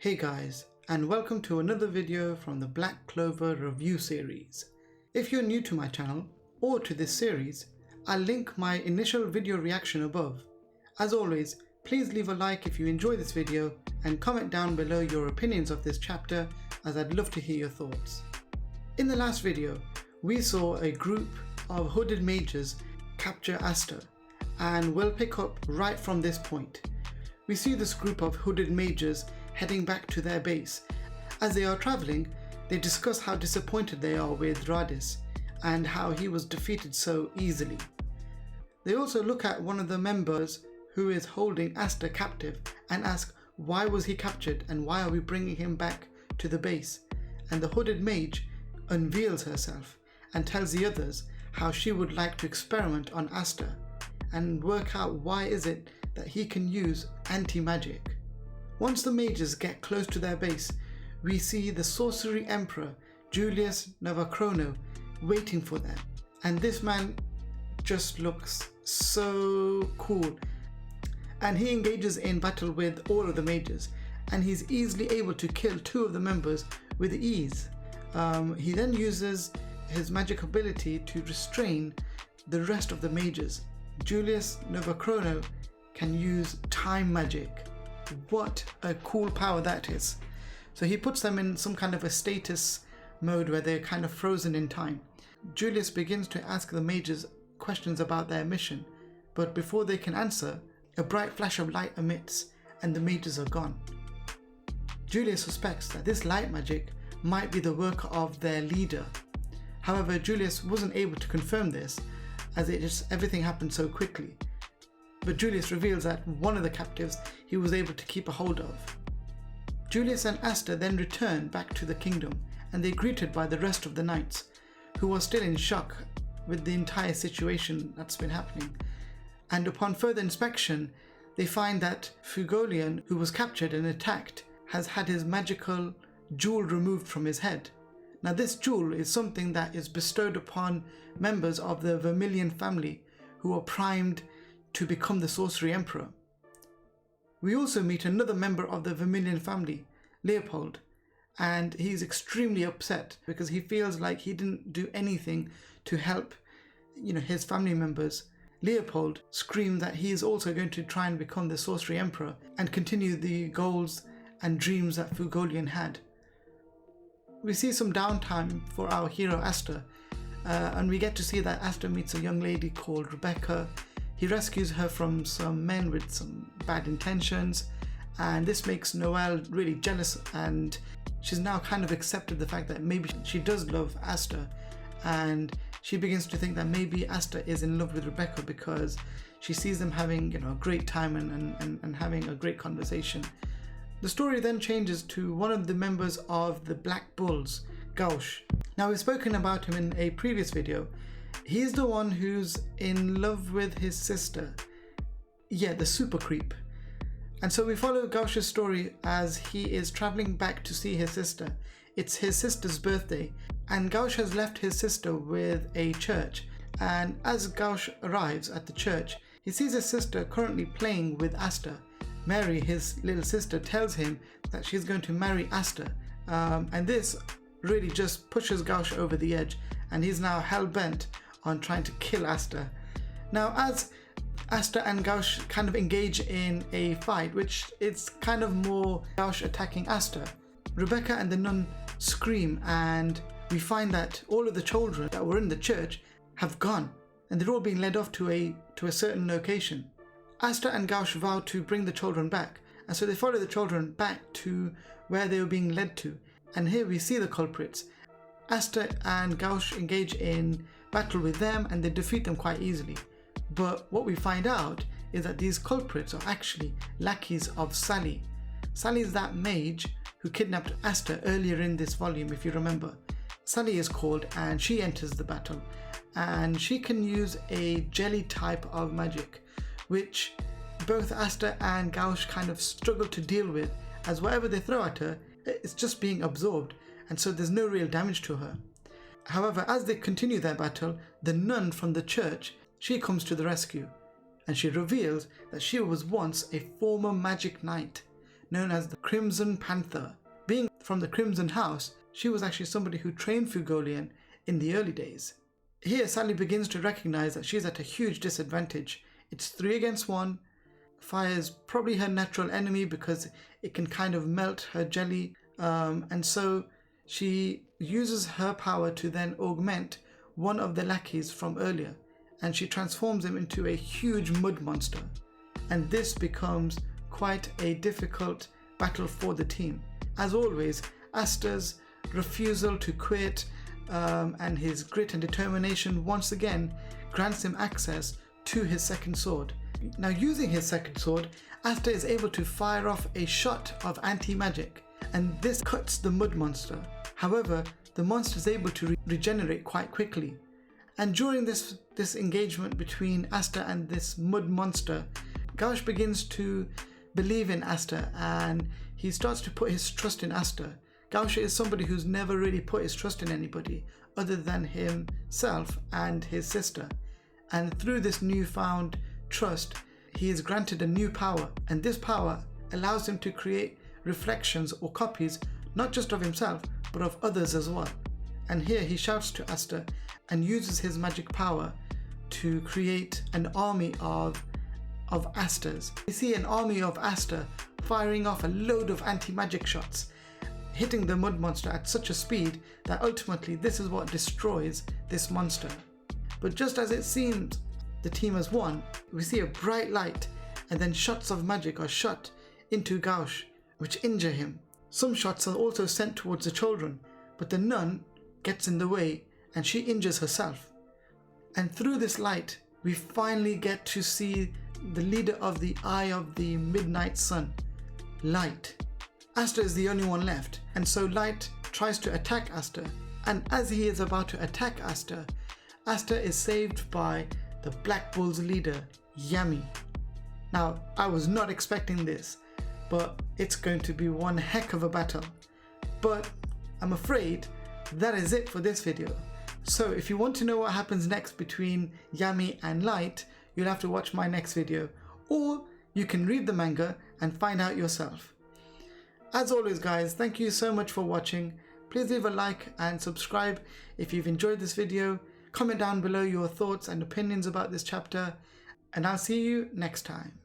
Hey guys, and welcome to another video from the Black Clover review series. If you're new to my channel or to this series, I'll link my initial video reaction above. As always, please leave a like if you enjoy this video and comment down below your opinions of this chapter, as I'd love to hear your thoughts. In the last video, we saw a group of hooded mages capture Asta, and we'll pick up right from this point. We see this group of hooded mages heading back to their base. As they are travelling, they discuss how disappointed they are with Radis and how he was defeated so easily. They also look at one of the members who is holding Asta captive and ask why was he captured and why are we bringing him back to the base. And the hooded mage unveils herself and tells the others how she would like to experiment on Asta and work out why is it that he can use anti-magic. Once the mages get close to their base, we see the sorcery emperor Julius Novachrono waiting for them, and this man just looks so cool, and he engages in battle with all of the mages, and he's easily able to kill two of the members with ease. He then uses his magic ability to restrain the rest of the mages. Julius Novachrono can use time magic. What a cool power that is. So he puts them in some kind of a status mode where they're kind of frozen in time. Julius begins to ask the mages questions about their mission, but before they can answer, a bright flash of light emits and the mages are gone. Julius suspects that this light magic might be the work of their leader. However, Julius wasn't able to confirm this as everything happened so quickly. But Julius reveals that one of the captives he was able to keep a hold of. Julius and Asta then return back to the kingdom, and they're greeted by the rest of the knights, who are still in shock with the entire situation that's been happening. And upon further inspection, they find that Fugolian, who was captured and attacked, has had his magical jewel removed from his head. Now this jewel is something that is bestowed upon members of the Vermilion family who are primed to become the sorcery emperor. We also meet another member of the Vermilion family, Leopold, and he's extremely upset because he feels like he didn't do anything to help, his family members. Leopold screams that he is also going to try and become the sorcery emperor and continue the goals and dreams that Fugolian had. We see some downtime for our hero Asta, and we get to see that Asta meets a young lady called Rebecca. He rescues her from some men with some bad intentions, and this makes Noelle really jealous, and she's now kind of accepted the fact that maybe she does love Asta, and she begins to think that maybe Asta is in love with Rebecca because she sees them having a great time and having a great conversation. The story then changes to one of the members of the Black Bulls, Gauche. Now we've spoken about him in a previous video. He's the one who's in love with his sister. Yeah, the super creep. And so we follow Gauche's story as he is traveling back to see his sister. It's his sister's birthday, and Gauche has left his sister with a church. And as Gauche arrives at the church, he sees his sister currently playing with Asta. Mary, his little sister, tells him that she's going to marry Asta. And this really just pushes Gauche over the edge, and he's now hell-bent on trying to kill Asta. Now, as Asta and Gauche kind of engage in a fight, which it's kind of more Gauche attacking Asta, Rebecca and the nun scream, and we find that all of the children that were in the church have gone, and they're all being led off to a certain location. Asta and Gauche vow to bring the children back, and so they follow the children back to where they were being led to, and here we see the culprits. Asta and Gauche engage in battle with them and they defeat them quite easily. But what we find out is that these culprits are actually lackeys of Sally. Sally is that mage who kidnapped Asta earlier in this volume, if you remember. Sally is called, and she enters the battle, and she can use a jelly type of magic, which both Asta and Gauche kind of struggle to deal with, as whatever they throw at her, it's just being absorbed, and so there's no real damage to her. However, as they continue their battle, the nun from the church, she comes to the rescue, and she reveals that she was once a former magic knight. known as the Crimson Panther. Being from the Crimson House, she was actually somebody who trained Fugolian in the early days. Here, Sally begins to recognize that she's at a huge disadvantage. It's 3 against 1. Fire is probably her natural enemy because it can kind of melt her jelly, and so she uses her power to then augment one of the lackeys from earlier, and she transforms him into a huge mud monster. And this becomes quite a difficult battle for the team. As always, Asta's refusal to quit and his grit and determination once again grants him access to his second sword. Now, using his second sword, Asta is able to fire off a shot of anti-magic, and this cuts the mud monster. However, the monster is able to regenerate quite quickly. And during this engagement between Asta and this mud monster, Gauche begins to believe in Asta and he starts to put his trust in Asta. Gauche is somebody who's never really put his trust in anybody other than himself and his sister. And through this newfound trust, he is granted a new power, and this power allows him to create reflections or copies not just of himself but of others as well. And here he shouts to Asta and uses his magic power to create an army of Astas. We see an army of Asta firing off a load of anti-magic shots, hitting the mud monster at such a speed that ultimately this is what destroys this monster. But just as it seems the team has won, we see a bright light and then shots of magic are shot into Gauche, which injure him. Some shots are also sent towards the children, but the nun gets in the way and she injures herself. And through this light, we finally get to see the leader of the Eye of the Midnight Sun, Light. Asta is the only one left, and so Light tries to attack Asta, and as he is about to attack Asta, Asta is saved by the Black Bull's leader, Yami. Now, I was not expecting this, but it's going to be one heck of a battle. But I'm afraid that is it for this video. So if you want to know what happens next between Yami and Light, you'll have to watch my next video, or you can read the manga and find out yourself. As always guys, thank you so much for watching. Please leave a like and subscribe if you've enjoyed this video. Comment down below your thoughts and opinions about this chapter, and I'll see you next time.